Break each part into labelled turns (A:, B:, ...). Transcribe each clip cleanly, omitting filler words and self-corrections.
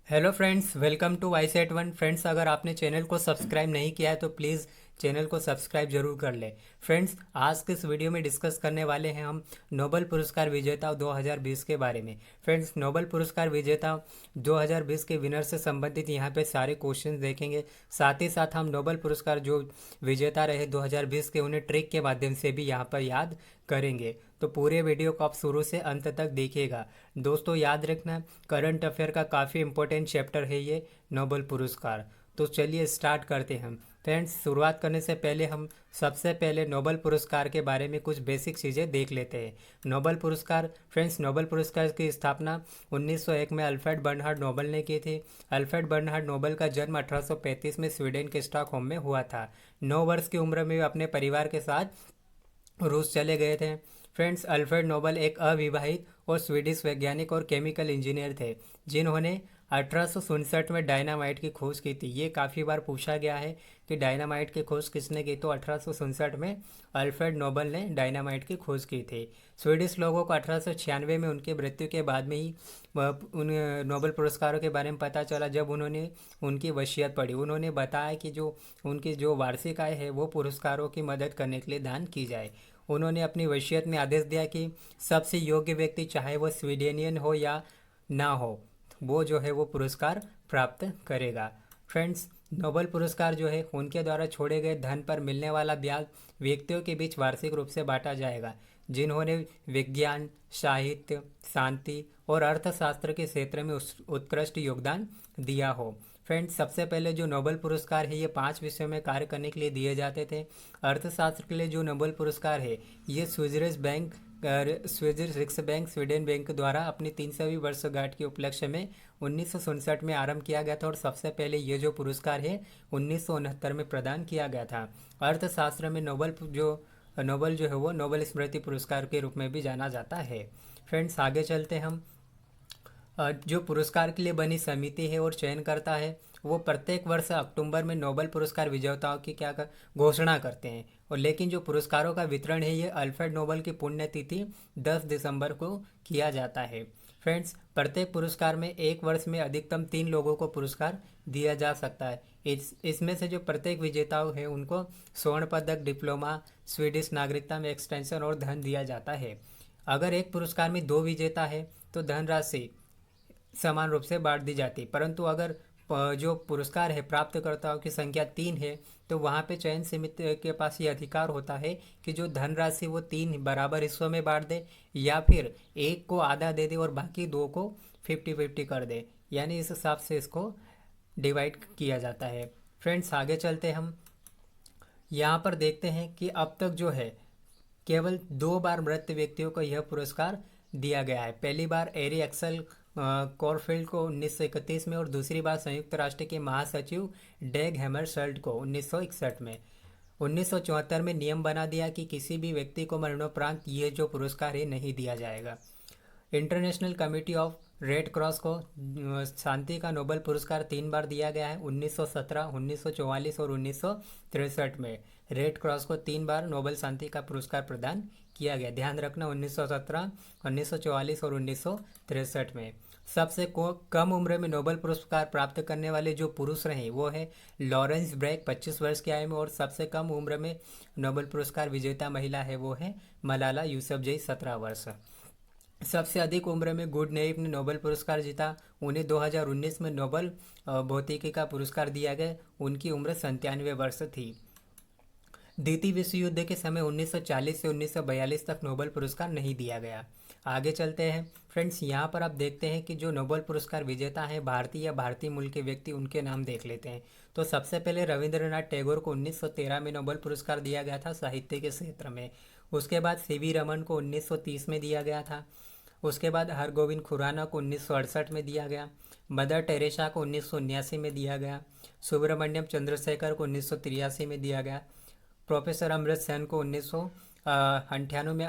A: Hello friends, welcome to I set one. Friends, अगर आपने channel को सब्सक्राइब नहीं किया है तो प्लीज़ चैनल को सब्सक्राइब जरूर कर लें। फ्रेंड्स, आज के इस वीडियो में डिस्कस करने वाले हैं हम नोबेल पुरस्कार विजेता 2020 के बारे में। फ्रेंड्स, नोबेल पुरस्कार विजेता 2020 के विनर से संबंधित यहाँ पे सारे क्वेश्चन देखेंगे। साथ ही साथ हम नोबेल पुरस्कार जो विजेता रहे 2020 के उन्हें ट्रिक के माध्यम से भी यहाँ पर याद करेंगे। तो पूरे वीडियो को आप शुरू से अंत तक देखिएगा। दोस्तों, याद रखना, करंट अफेयर का काफ़ी इंपॉर्टेंट चैप्टर है ये नोबेल पुरस्कार। तो चलिए स्टार्ट करते हैं हम। फ्रेंड्स, शुरुआत करने से पहले हम सबसे पहले नोबेल पुरस्कार के बारे में कुछ बेसिक चीज़ें देख लेते हैं। नोबेल पुरस्कार, फ्रेंड्स, नोबेल पुरस्कार की स्थापना 1901 में अल्फ्रेड बर्नहार्ड नोबेल ने की थी। अल्फ्रेड बर्नहार्ड नोबेल का जन्म 1835 में स्वीडन के स्टॉकहोम में हुआ था। 9 वर्ष की उम्र में वे अपने परिवार के साथ रूस चले गए थे। फ्रेंड्स, अल्फ्रेड नोबेल एक अविवाहित और स्वीडिश वैज्ञानिक और केमिकल इंजीनियर थे जिन्होंने 1867 में डायनामाइट की खोज की थी। ये काफ़ी बार पूछा गया है कि डायनामाइट की खोज किसने की, तो 1867 में अल्फ्रेड नोबेल ने डायनामाइट की खोज की थी। स्वीडिश लोगों को 1896 में उनकी मृत्यु के बाद में ही उन नोबेल पुरस्कारों के बारे में पता चला, जब उन्होंने उनकी वसीयत पढ़ी। उन्होंने बताया कि जो उनकी जो वार्षिक आय है वो पुरस्कारों की मदद करने के लिए दान की जाए। उन्होंने अपनी वसीयत में आदेश दिया कि सबसे योग्य व्यक्ति, चाहे वो स्वीडेनियन हो या ना हो, वो जो है वो पुरस्कार प्राप्त करेगा। फ्रेंड्स, नोबेल पुरस्कार जो है उनके द्वारा छोड़े गए धन पर मिलने वाला ब्याज व्यक्तियों के बीच वार्षिक रूप से बांटा जाएगा जिन्होंने विज्ञान, साहित्य, शांति और अर्थशास्त्र के क्षेत्र में उत्कृष्ट योगदान दिया हो। फ्रेंड्स, सबसे पहले जो नोबेल पुरस्कार है ये 5 विषयों में कार्य करने के लिए दिए जाते थे। अर्थशास्त्र के लिए जो नोबेल पुरस्कार है ये स्विस रिक्स बैंक स्वीडन बैंक द्वारा अपनी 300वीं वर्षगांठ के उपलक्ष्य में 1967 में आरंभ किया गया था और सबसे पहले ये जो पुरस्कार है 1969 में प्रदान किया गया था। अर्थशास्त्र में नोबेल जो है वो नोबेल स्मृति पुरस्कार के रूप में भी जाना जाता है। फ्रेंड्स, आगे चलते हम। जो पुरस्कार के लिए बनी समिति है और चयन करता है वो प्रत्येक वर्ष अक्टूबर में नोबेल पुरस्कार विजेताओं की घोषणा करते हैं। और लेकिन जो पुरस्कारों का वितरण है ये अल्फ्रेड नोबेल की पुण्यतिथि 10 दिसंबर को किया जाता है। फ्रेंड्स, प्रत्येक पुरस्कार में एक वर्ष में अधिकतम 3 लोगों को पुरस्कार दिया जा सकता है। इसमें से जो प्रत्येक विजेताओं है उनको स्वर्ण पदक, डिप्लोमा, स्वीडिश नागरिकता में एक्सटेंशन और धन दिया जाता है। अगर एक पुरस्कार में 2 विजेता है तो धनराशि समान रूप से बांट दी जाती, परंतु अगर जो पुरस्कार है प्राप्तकर्ताओं की संख्या 3 है तो वहाँ पे चयन समिति के पास ये अधिकार होता है कि जो धनराशि वो 3 बराबर हिस्सों में बांट दे या फिर एक को आधा दे दे और बाकी 2 को 50-50 कर दे। यानी इस हिसाब से इसको डिवाइड किया जाता है। फ्रेंड्स, आगे चलते हम। यहाँ पर देखते हैं कि अब तक जो है केवल 2 बार मृत व्यक्तियों को यह पुरस्कार दिया गया है। पहली बार एरी एक्सल कॉरफील्ड को 1931 में और दूसरी बार संयुक्त राष्ट्र के महासचिव डैग हैमरशल्ड को 1961 में। 1974 में नियम बना दिया कि किसी भी व्यक्ति को मरणोपरांत ये जो पुरस्कार है नहीं दिया जाएगा। International committee of red cross को शांति का नोबेल पुरस्कार 3 बार दिया गया है, 1917, 1944 और 1963 में। रेड क्रॉस को 3 बार नोबेल शांति का पुरस्कार प्रदान किया गया। ध्यान रखना, 1917, 1944 और 1963 में। सबसे कम उम्र में नोबेल पुरस्कार प्राप्त करने वाले जो पुरुष रहे वो है लॉरेंस ब्रैग, 25 वर्ष की आयु में। और सबसे कम उम्र में नोबेल पुरस्कार विजेता महिला है वो है मलाला यूसुफजई, 17 वर्ष। सबसे अधिक उम्र में गुड नेइफ ने नोबेल पुरस्कार जीता। उन्हें 2019 में नोबेल भौतिकी का पुरस्कार दिया गया। उनकी उम्र 97 वर्ष थी। द्वितीय विश्व युद्ध के समय 1940 से 1942 तक नोबेल पुरस्कार नहीं दिया गया। आगे चलते हैं। फ्रेंड्स, यहाँ पर आप देखते हैं कि जो नोबेल पुरस्कार विजेता हैं भारतीय या भारतीय मूल के व्यक्ति, उनके नाम देख लेते हैं। तो सबसे पहले रविंद्रनाथ टैगोर को 1913 में नोबेल पुरस्कार दिया गया था साहित्य के क्षेत्र में। उसके बाद सीवी रमन को 1930 में दिया गया था। उसके बाद हरगोविंद खुराना को 1968 में दिया गया। मदर टेरेसा को 1979 में दिया गया। सुब्रमण्यम चंद्रशेखर को 1983 में दिया गया। प्रोफेसर अमृत सेन को 1998 में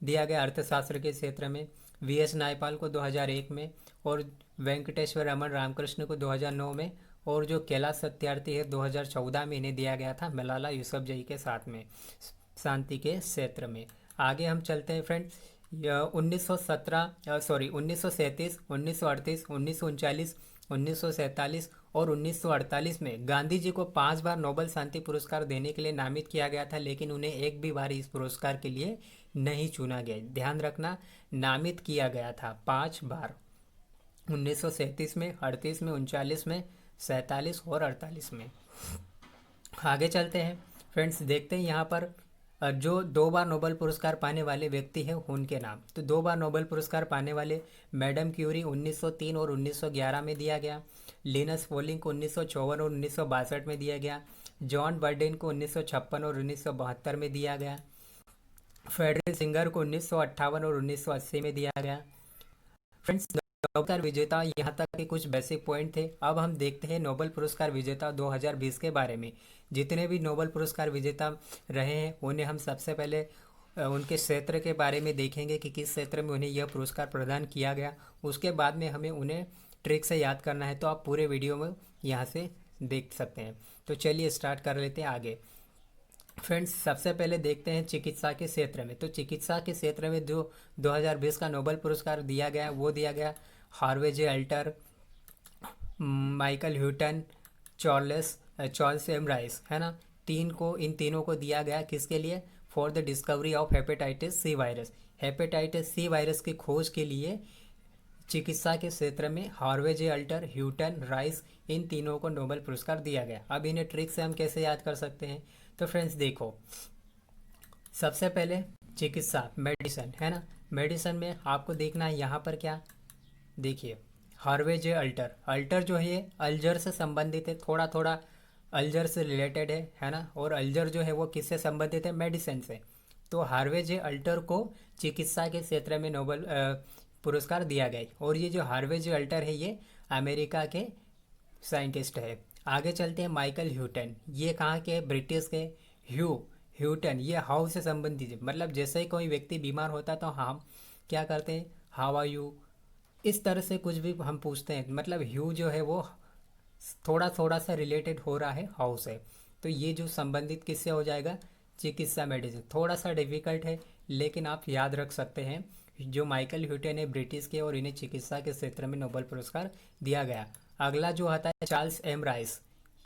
A: दिया गया अर्थशास्त्र के क्षेत्र में। वीएस नायपाल को 2001 में और वेंकटेश्वर रमन रामकृष्ण को 2009 में। और जो कैलाश सत्यार्थी है 2014 में इन्हें दिया गया था मलाला यूसुफजई के साथ में शांति के क्षेत्र में। आगे हम चलते हैं फ्रेंड्स। 1937, 1938, 1938, 1939 1947 और 1948 में गांधी जी को 5 बार नोबेल शांति पुरस्कार देने के लिए नामित किया गया था, लेकिन उन्हें एक भी बार इस पुरस्कार के लिए नहीं चुना गया। ध्यान रखना, नामित किया गया था 5 बार, 1937 में, 38 में, 39 में, 47 और 48 में। आगे चलते हैं फ्रेंड्स, देखते हैं यहाँ पर जो 2 बार नोबेल पुरस्कार पाने वाले व्यक्ति हैं उनके नाम। तो 2 बार नोबेल पुरस्कार पाने वाले मैडम क्यूरी 1903 और 1911 में दिया गया, लिनस पॉलिंग को 1954 और 1962 में दिया गया, जॉन बर्डेन को 1956 और 1972 में दिया गया, फ्रेडरिक सिंगर को 1958 और 1980 में दिया गया। फ्रेंड्स, नोबेल पुरस्कार विजेता, यहाँ तक के कुछ बेसिक पॉइंट थे। अब हम देखते हैं नोबेल पुरस्कार विजेता 2020 के बारे में। जितने भी नोबेल पुरस्कार विजेता रहे हैं उन्हें हम सबसे पहले उनके क्षेत्र के बारे में देखेंगे कि किस क्षेत्र में उन्हें यह पुरस्कार प्रदान किया गया। उसके बाद में हमें उन्हें ट्रिक से याद करना है, तो आप पूरे वीडियो में यहाँ से देख सकते हैं। तो चलिए स्टार्ट कर लेते हैं आगे। फ्रेंड्स, सबसे पहले देखते हैं चिकित्सा के क्षेत्र में। तो चिकित्सा के क्षेत्र में जो 2020 का नोबेल पुरस्कार दिया गया वो दिया गया Harvey J Alter, Michael Houghton, Charles M Rice, है ना। इन तीनों को दिया गया किसके लिए? For the discovery of hepatitis C virus. Hepatitis C virus की खोज के लिए चिकित्सा के क्षेत्र में Harvey J Alter, Houghton, Rice, इन तीनों को नोबेल पुरस्कार दिया गया। अब इन्हें ट्रिक से हम कैसे याद कर सकते हैं? तो फ्रेंड्स देखो, सबसे पहले चिकित्सा, मेडिसिन, है ना। मेडिसिन में आपको देखना है यहाँ पर क्या, देखिए हार्वे जे अल्टर जो है ये अल्जर से संबंधित है, थोड़ा थोड़ा अल्जर से रिलेटेड है ना। और अल्जर जो है वो किससे संबंधित है? मेडिसिन से। तो हार्वे जे अल्टर को चिकित्सा के क्षेत्र में नोबेल पुरस्कार दिया गया। और ये जो हार्वे जे अल्टर है ये अमेरिका के साइंटिस्ट है। आगे चलते हैं, माइकल ह्यूटन, ये कहाँ के? ब्रिटिश के। ह्यूटन ये हाउ से संबंधित है, मतलब जैसे ही कोई व्यक्ति बीमार होता है तो हम क्या करते हैं? हाउ आर यू, इस तरह से कुछ भी हम पूछते हैं। मतलब ह्यू जो है वो थोड़ा थोड़ा सा रिलेटेड हो रहा है हाउ से। तो ये जो संबंधित किससे हो जाएगा? चिकित्सा, मेडिसिन। थोड़ा सा डिफिकल्ट है लेकिन आप याद रख सकते हैं। जो माइकल ह्यूटन है ब्रिटिश के, और इन्हें चिकित्सा के क्षेत्र में नोबेल पुरस्कार दिया गया। अगला जो आता है चार्ल्स एम राइस,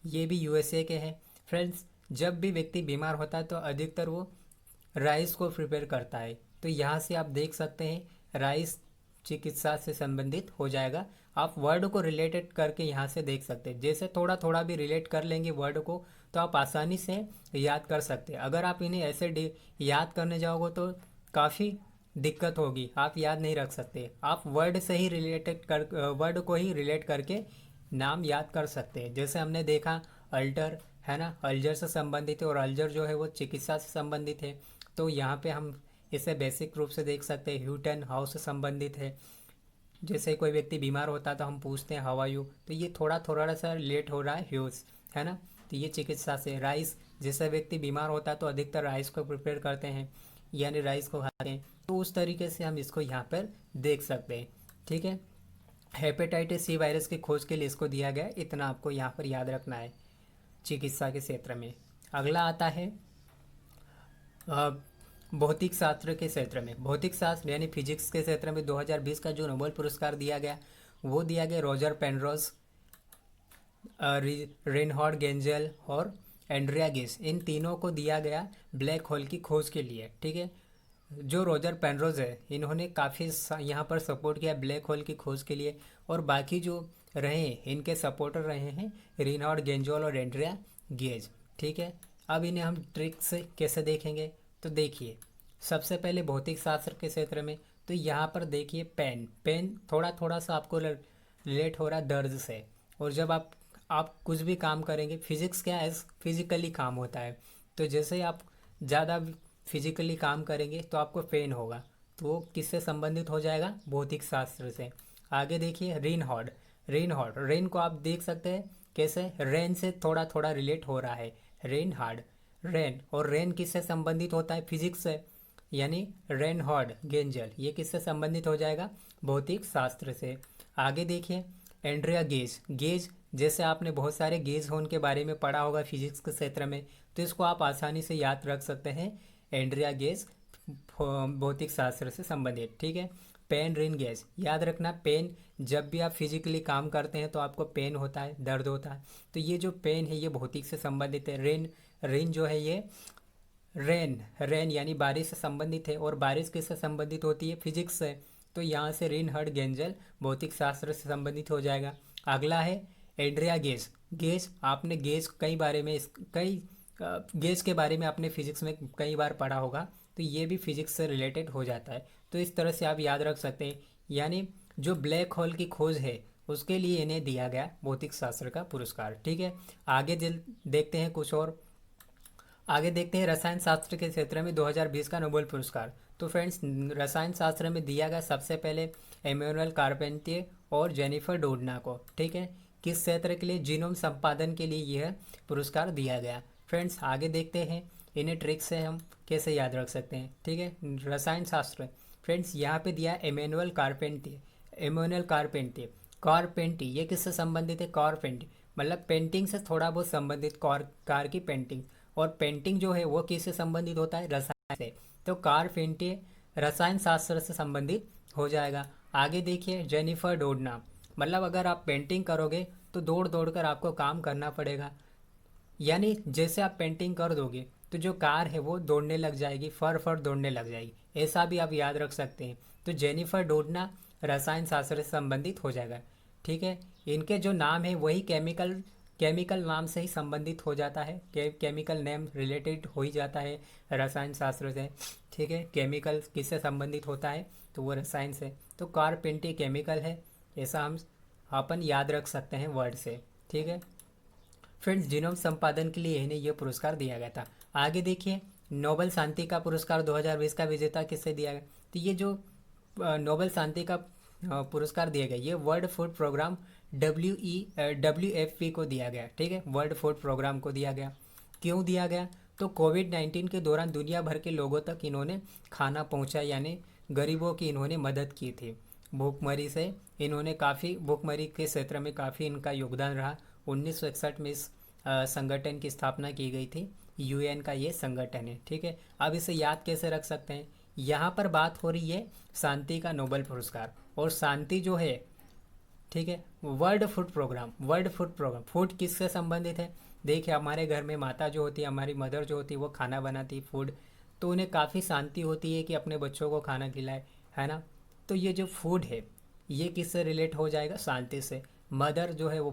A: ये भी यूएसए के हैं। फ्रेंड्स, जब भी व्यक्ति बीमार होता है तो अधिकतर वो राइस को प्रिपेयर करता है। तो यहाँ से आप देख सकते हैं राइस चिकित्सा से संबंधित हो जाएगा। आप वर्ड को रिलेटेड करके यहाँ से देख सकते हैं। जैसे थोड़ा थोड़ा भी रिलेट कर लेंगे वर्ड को तो आप आसानी से याद कर सकते हैं। अगर आप इन्हें ऐसे याद करने जाओगे तो काफ़ी दिक्कत होगी, आप याद नहीं रख सकते। आप वर्ड से ही वर्ड को ही रिलेट करके नाम याद कर सकते हैं। जैसे हमने देखा अल्टर, है ना, अल्जर से संबंधित है, और अल्जर जो है वो चिकित्सा से संबंधित है। तो यहाँ पे हम इसे बेसिक रूप से देख सकते हैं। ह्यूटन हाउ से संबंधित है, जैसे कोई व्यक्ति बीमार होता है तो हम पूछते हैं हाउ आर यू, तो ये थोड़ा थोड़ा सा रिलेट हो रहा है ह्यूज, है ना। तो ये चिकित्सा से। राइस, जैसे व्यक्ति बीमार होता है तो अधिकतर राइस को प्रिपेयर करते हैं, यानी राइस को खाते हैं। तो उस तरीके से हम इसको यहाँ पर देख सकते हैं, ठीक है। हेपेटाइटिस सी वायरस की खोज के लिए इसको दिया गया, इतना आपको यहाँ पर याद रखना है चिकित्सा के क्षेत्र में। अगला आता है भौतिक शास्त्र के क्षेत्र में। भौतिक शास्त्र यानी फिजिक्स के क्षेत्र में 2020 का जो नोबेल पुरस्कार दिया गया वो दिया गया रॉजर पेनरोज, रेनहॉर्ड गेंजेल और एंड्रिया गिस, इन तीनों को दिया गया ब्लैक होल की खोज के लिए, ठीक है। जो रॉजर पेनरोज है इन्होंने काफ़ी यहाँ पर सपोर्ट किया ब्लैक होल की खोज के लिए, और बाकी जो रहे इनके सपोर्टर रहे हैं रेनहॉर्ड गेंजोल और एंड्रिया गेज, ठीक है। अब इन्हें हम ट्रिक से कैसे देखेंगे? तो देखिए, सबसे पहले भौतिक शास्त्र के क्षेत्र में, तो यहाँ पर देखिए पेन थोड़ा थोड़ा सा आपको रिलेट हो रहा है दर्द से। और जब आप कुछ भी काम करेंगे, फिजिक्स क्या है? फिजिकली काम होता है। तो जैसे आप ज़्यादा फिजिकली काम करेंगे तो आपको पेन होगा, तो वो किससे संबंधित हो जाएगा? भौतिक शास्त्र से। आगे देखिए रेन को आप देख सकते हैं कैसे? रेन से थोड़ा थोड़ा रिलेट हो रहा है, रेन। और रेन किससे संबंधित होता है? फिजिक्स से, यानी रेनहॉर्ड गेंजल, ये किससे संबंधित हो जाएगा? भौतिक शास्त्र से। आगे देखिए एंड्रिया गेज, जैसे आपने बहुत सारे गेज होन के बारे में पढ़ा होगा फिजिक्स के क्षेत्र में, तो इसको आप आसानी से याद रख सकते हैं, एंड्रिया गेज भौतिक शास्त्र से संबंधित, ठीक है। पेन रिन गैस, याद रखना पेन, जब भी आप फिजिकली काम करते हैं तो आपको पेन होता है, दर्द होता है, तो ये जो पेन है ये भौतिक से संबंधित है। रिन, रिन जो है ये रेन, रेन यानी बारिश से संबंधित है, और बारिश किससे संबंधित होती है, फिजिक्स से, तो यहाँ से रिन हर्ड गेंजल भौतिक शास्त्र से संबंधित हो जाएगा। अगला है एंड्रिया गेज, गेज आपने गेज कई बारे में कई गेज के बारे में आपने फिजिक्स में कई बार पढ़ा होगा, तो ये भी फिजिक्स से रिलेटेड हो जाता है, तो इस तरह से आप याद रख सकते हैं। यानी जो ब्लैक होल की खोज है उसके लिए इन्हें दिया गया भौतिक शास्त्र का पुरस्कार। ठीक है, आगे देखते हैं कुछ और। आगे देखते हैं रसायन शास्त्र के क्षेत्र में 2020 का नोबेल पुरस्कार। तो फ्रेंड्स, रसायन शास्त्र में दिया गया सबसे पहले एम्यूनल कारपेंटियर और जेनिफर डोडना को। ठीक है, किस क्षेत्र के लिए, जीनोम संपादन के लिए यह पुरस्कार दिया गया। फ्रेंड्स आगे देखते हैं इन्हें ट्रिक से हम कैसे याद रख सकते हैं। ठीक है, रसायन शास्त्र, फ्रेंड्स यहाँ पे दिया एम्यूनल कारपेंटियर, एम्यूनल कारपेंटियर, कारपेंटी ये किससे संबंधित है, कारपेंटी मतलब पेंटिंग से थोड़ा बहुत संबंधित, कार की पेंटिंग, और पेंटिंग जो है वो किससे संबंधित होता है, रसायन से, तो कारपेंटियर रसायन शास्त्र से संबंधित हो जाएगा। आगे देखिए जेनिफर डोडना, मतलब अगर आप पेंटिंग करोगे तो दौड़ दौड़ कर आपको काम करना पड़ेगा, यानी जैसे आप पेंटिंग कर दोगे तो जो कार है वो दौड़ने लग जाएगी, फर फर दौड़ने लग जाएगी, ऐसा भी आप याद रख सकते हैं। तो जेनिफर डोडना रसायन शास्त्र से संबंधित हो जाएगा। ठीक है, इनके जो नाम है वही केमिकल, केमिकल नाम से ही संबंधित हो जाता है, केमिकल नेम रिलेटेड हो ही जाता है रसायन शास्त्र से। ठीक है, केमिकल किससे संबंधित होता है, तो वो रसायन से, तो कारपेंटी केमिकल है, ऐसा हम अपन याद रख सकते हैं वर्ड से। ठीक है फ्रेंड्स, जीनोम संपादन के लिए इन्हें यह पुरस्कार दिया गया था। आगे देखिए नोबेल शांति का पुरस्कार 2020 का विजेता किससे दिया गया, तो ये जो नोबेल शांति का पुरस्कार दिया गया ये वर्ल्ड फूड प्रोग्राम WFP को दिया गया। ठीक है, वर्ल्ड फूड प्रोग्राम को दिया गया। क्यों दिया गया, तो कोविड-19 के दौरान दुनिया भर के लोगों तक इन्होंने खाना पहुंचा, यानी गरीबों की इन्होंने मदद की थी। भूखमरी से इन्होंने काफ़ी, भूखमरी के क्षेत्र में काफ़ी इनका योगदान रहा। 1961 में इस संगठन की स्थापना की गई थी, UN का ये संगठन है। ठीक है, अब इसे याद कैसे रख सकते हैं, यहाँ पर बात हो रही है शांति का नोबेल पुरस्कार, और शांति जो है, ठीक है, world food programme, world food programme, food किससे संबंधित है, देखिए हमारे घर में माता जो होती है, हमारी मदर जो होती है वो खाना बनाती है फूड, तो उन्हें काफ़ी शांति होती है कि अपने बच्चों को खाना खिलाए, है ना। तो ये जो फूड है ये किससे रिलेट हो जाएगा, शांति से। मदर जो है वो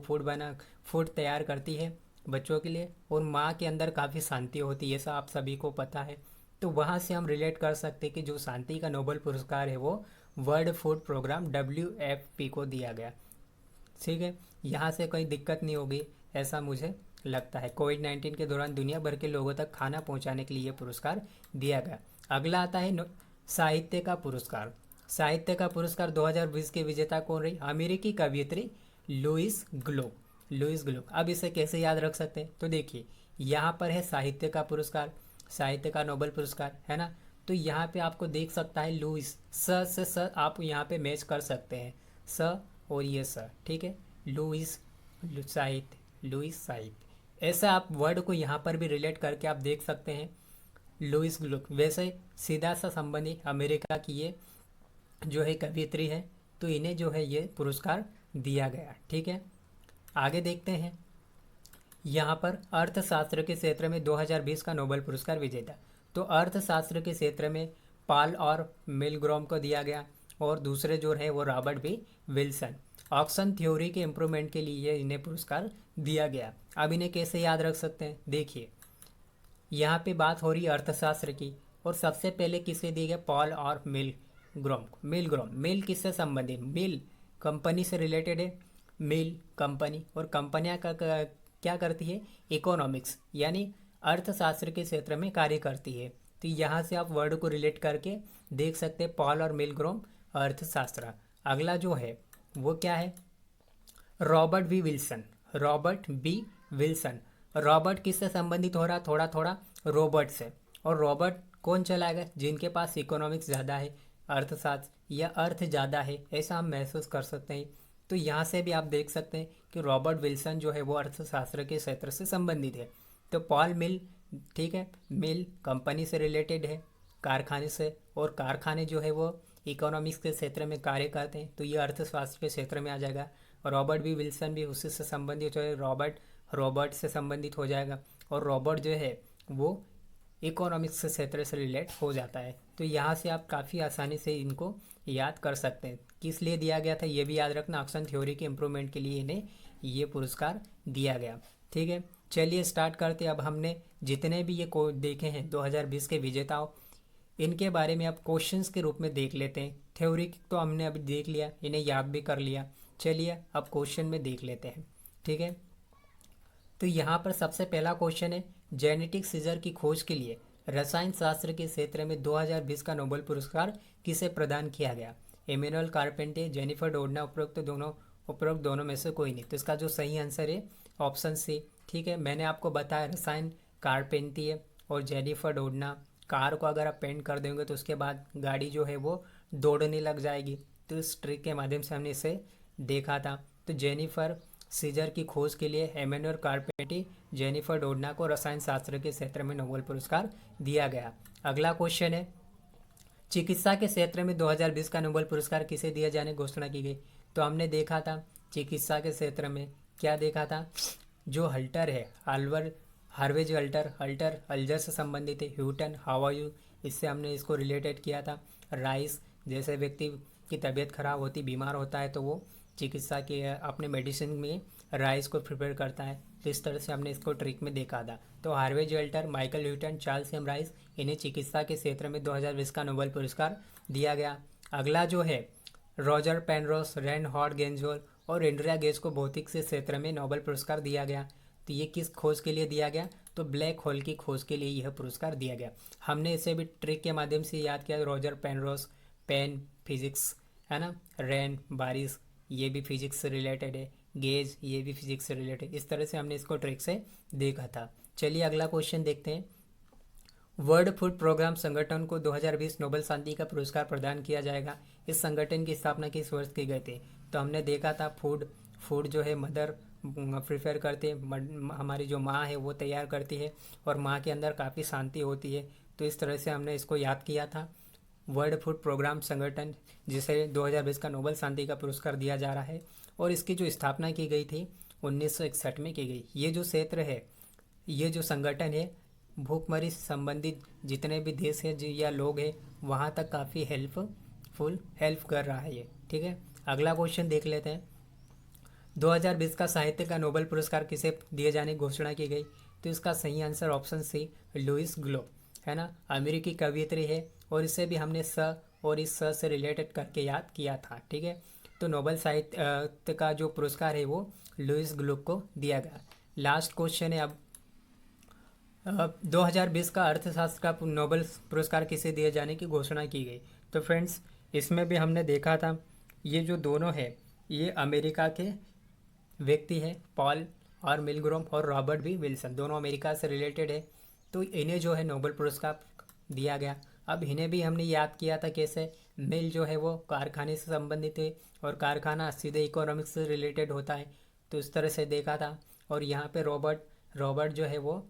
A: फूड तैयार करती है बच्चों के लिए, और माँ के अंदर काफ़ी शांति होती है, ऐसा आप सभी को पता है। तो वहाँ से हम रिलेट कर सकते हैं कि जो शांति का नोबेल पुरस्कार है वो वर्ल्ड फूड प्रोग्राम WFP को दिया गया। ठीक है, यहाँ से कोई दिक्कत नहीं होगी ऐसा मुझे लगता है। कोविड-19 के दौरान दुनिया भर के लोगों तक खाना पहुँचाने के लिए ये पुरस्कार दिया गया। अगला आता है साहित्य का पुरस्कार। साहित्य का पुरस्कार 2020 के विजेता कौन रही, अमेरिकी कवयित्री लुइस ग्लुक, लुइस ग्लुक। अब इसे कैसे याद रख सकते हैं, तो देखिए यहाँ पर है साहित्य का पुरस्कार, साहित्य का नोबेल पुरस्कार, है ना। तो यहाँ पे आपको देख सकता है लुइस, स से स आप यहाँ पे मैच कर सकते हैं, स और ये स। ठीक है, लुइस साहित्य, लुइस साहित्य, ऐसा आप वर्ड को यहाँ पर भी रिलेट करके आप देख सकते हैं, लुइस ग्लुक। वैसे सीधा सा संबंधी अमेरिका की ये जो है कवयित्री है, तो इन्हें जो है ये पुरस्कार दिया गया। ठीक है, आगे देखते हैं यहाँ पर अर्थशास्त्र के क्षेत्र में 2020 का नोबेल पुरस्कार विजेता, तो अर्थशास्त्र के क्षेत्र में पाल और मिलग्रॉम को दिया गया, और दूसरे जो है वो Robert B Wilson. Auction theory के इम्प्रूवमेंट के लिए इन्हें पुरस्कार दिया गया। अब इन्हें कैसे याद रख सकते हैं, देखिए यहाँ पे बात हो रही है अर्थशास्त्र की, और सबसे पहले किसे दिए गए, पॉल और मिलग्रॉम। मिलग्रॉम, मिल किससे संबंधित, मिल कंपनी से रिलेटेड है, मिल कंपनी, और कंपनियाँ का क्या करती है, इकोनॉमिक्स यानी अर्थशास्त्र के क्षेत्र में कार्य करती है। तो यहाँ से आप वर्ड को रिलेट करके देख सकते हैं, पॉल और मिलग्रॉम अर्थशास्त्र। अगला जो है वो क्या है, Robert B Wilson, Robert B Wilson. Robert किससे संबंधित हो रहा, थोड़ा थोड़ा रोबोट से, और रॉबर्ट कौन चलाएगा, जिनके पास इकोनॉमिक्स ज़्यादा है, अर्थशास्त्र या अर्थ ज़्यादा है, ऐसा हम महसूस कर सकते हैं। तो यहाँ से भी आप देख सकते हैं कि रॉबर्ट विल्सन जो है वो अर्थशास्त्र के क्षेत्र से संबंधित है। तो पॉल मिल, ठीक है, मिल कंपनी से रिलेटेड है, कारखाने से, और कारखाने जो है वो इकोनॉमिक्स के क्षेत्र में कार्य करते हैं, तो ये अर्थशास्त्र के क्षेत्र में आ जाएगा। रॉबर्ट बी विल्सन भी उसी से संबंधित हो, रॉबर्ट से संबंधित हो जाएगा। और रॉबर्ट जो है वो इकोनॉमिक्स के क्षेत्र से रिलेट हो जाता है। तो यहाँ से आप काफ़ी आसानी से इनको याद कर सकते हैं। किस लिए दिया गया था ये भी याद रखना, ऑक्सन थ्योरी के इम्प्रूवमेंट के लिए इन्हें ये पुरस्कार दिया गया। ठीक है, चलिए स्टार्ट करते हैं। अब हमने जितने भी ये को देखे हैं 2020 के विजेताओं, इनके बारे में अब क्वेश्चंस के रूप में देख लेते हैं। थ्योरी तो हमने अभी देख लिया, इन्हें याद भी कर लिया। चलिए अब क्वेश्चन में देख लेते हैं। ठीक है, तो यहाँ पर सबसे पहला क्वेश्चन है, जेनेटिक सीजर की खोज के लिए रसायन शास्त्र के क्षेत्र में 2020 का नोबेल पुरस्कार किसे प्रदान किया गया? इमैनुअल कारपेंटर, जेनिफर डोडना, उपरोक्त दोनों में से कोई नहीं। तो इसका जो सही आंसर है ऑप्शन सी। ठीक है, मैंने आपको बताया रसायन कारपेंटर और जेनिफर डोडना, कार को अगर आप पेंट कर देंगे तो उसके बाद गाड़ी जो है वो दौड़ने लग जाएगी। तो इस ट्रिक के माध्यम से हमने इसे देखा था। तो जेनिफर सीजर की खोज के लिए इमैनुअल कारपेंटर, जेनिफर डोडना को रसायन शास्त्र के क्षेत्र में नोबेल पुरस्कार दिया गया। अगला क्वेश्चन है, चिकित्सा के क्षेत्र में 2020 का नोबेल पुरस्कार किसे दिया जाने की घोषणा की गई? तो हमने देखा था चिकित्सा के क्षेत्र में क्या देखा था, जो हल्टर है हार्वेज हल्टर अल्जर से संबंधित है। ह्यूटन हावायू, इससे हमने इसको रिलेटेड किया था। राइस, जैसे व्यक्ति की तबीयत खराब होती, बीमार होता है, तो वो चिकित्सा के अपने मेडिसिन में राइस को प्रिपेयर करता है। तो इस तरह से हमने इसको ट्रिक में देखा था। तो Harvey J Alter, Michael Houghton, Charles M Rice, इन्हें चिकित्सा के क्षेत्र में 2020 का नोबेल पुरस्कार दिया गया। अगला जो है रॉजर पेनरोस, रेनहार्ड गेंजोल और एंड्रिया गेज को भौतिक से क्षेत्र में नोबेल पुरस्कार दिया गया। तो ये किस खोज के लिए दिया गया? तो ब्लैक होल की खोज के लिए यह पुरस्कार दिया गया। हमने इसे भी ट्रिक के माध्यम से याद किया। रॉजर पेनरोस, पेन फिजिक्स है ना, रेन बारिश, ये भी फिजिक्स से रिलेटेड है। गेज, ये भी फिजिक्स से रिलेटेड। इस तरह से हमने इसको ट्रिक से देखा था। चलिए अगला क्वेश्चन देखते हैं। वर्ल्ड फूड प्रोग्राम संगठन को 2020 नोबेल शांति का पुरस्कार प्रदान किया जाएगा। इस संगठन की स्थापना किस वर्ष की गई थी? तो हमने देखा था फूड जो है मदर प्रिफेयर करते हैं, हमारी जो माँ है वो तैयार करती है और माँ के अंदर काफ़ी शांति होती है। तो इस तरह से हमने इसको याद किया था। वर्ल्ड फूड प्रोग्राम संगठन, जिसे 2020 का नोबेल शांति का पुरस्कार दिया जा रहा है, और इसकी जो स्थापना की गई थी 1961 में की गई। ये जो क्षेत्र है, ये जो संगठन है, भूखमरी से संबंधित जितने भी देश है या लोग हैं वहाँ तक काफ़ी हेल्प कर रहा है ये। ठीक है, अगला क्वेश्चन देख लेते हैं। 2020 का साहित्य का नोबेल पुरस्कार किसे दिए जाने की घोषणा की गई? तो इसका सही answer option C, Louise Gluck है ना, अमेरिकी कवियत्री है। और इसे भी हमने और इस से रिलेटेड करके याद किया था। ठीक है, तो नोबेल साहित्य का जो पुरस्कार है वो लुइस ग्लो को दिया गया। लास्ट क्वेश्चन है अब 2020 का अर्थशास्त्र का नोबेल पुरस्कार किसे दिए जाने की घोषणा की गई? तो फ्रेंड्स, इसमें भी हमने देखा था, ये जो दोनों है ये अमेरिका के व्यक्ति हैं, पॉल और मिलग्रोम और रॉबर्ट बी विल्सन, दोनों अमेरिका से रिलेटेड है। तो इन्हें जो है नोबेल पुरस्कार दिया गया। अब इन्हें भी हमने याद किया था कैसे, मिल जो है वो कारखाने से संबंधित है और कारखाना सीधे इकोनॉमिक्स से रिलेटेड होता है। तो इस तरह से देखा था। और यहाँ पे रॉबर्ट जो है वो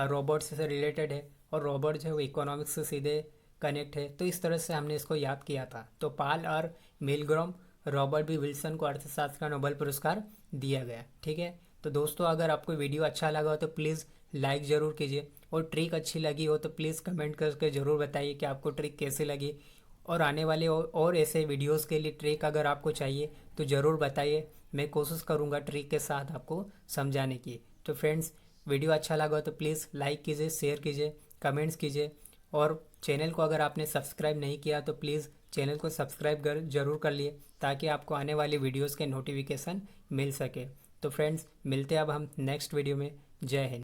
A: रोबोट से रिलेटेड है और रोबोट जो है वो इकोनॉमिक्स से सीधे कनेक्ट है। तो इस तरह से हमने इसको याद किया था। तो पॉल और मिलग्रोम, रॉबर्ट बी विल्सन को अर्थशास्त्र का नोबेल पुरस्कार दिया गया। ठीक है, तो दोस्तों अगर आपको वीडियो अच्छा लगा हो तो प्लीज़ लाइक ज़रूर कीजिए, और ट्रिक अच्छी लगी हो तो प्लीज़ कमेंट करके ज़रूर बताइए कि आपको ट्रिक कैसी लगी। और आने वाले और ऐसे वीडियोस के लिए ट्रिक अगर आपको चाहिए तो ज़रूर बताइए, मैं कोशिश करूँगा ट्रिक के साथ आपको समझाने की। तो फ्रेंड्स, वीडियो अच्छा लगा हो तो प्लीज़ लाइक कीजिए, शेयर कीजिए, कमेंट्स कीजिए, और चैनल को अगर आपने सब्सक्राइब नहीं किया तो प्लीज़ चैनल को सब्सक्राइब जरूर कर लिए, ताकि आपको आने वाली वीडियोस के नोटिफिकेशन मिल सके। तो फ्रेंड्स, मिलते हैं अब हम नेक्स्ट वीडियो में। जय हिंद।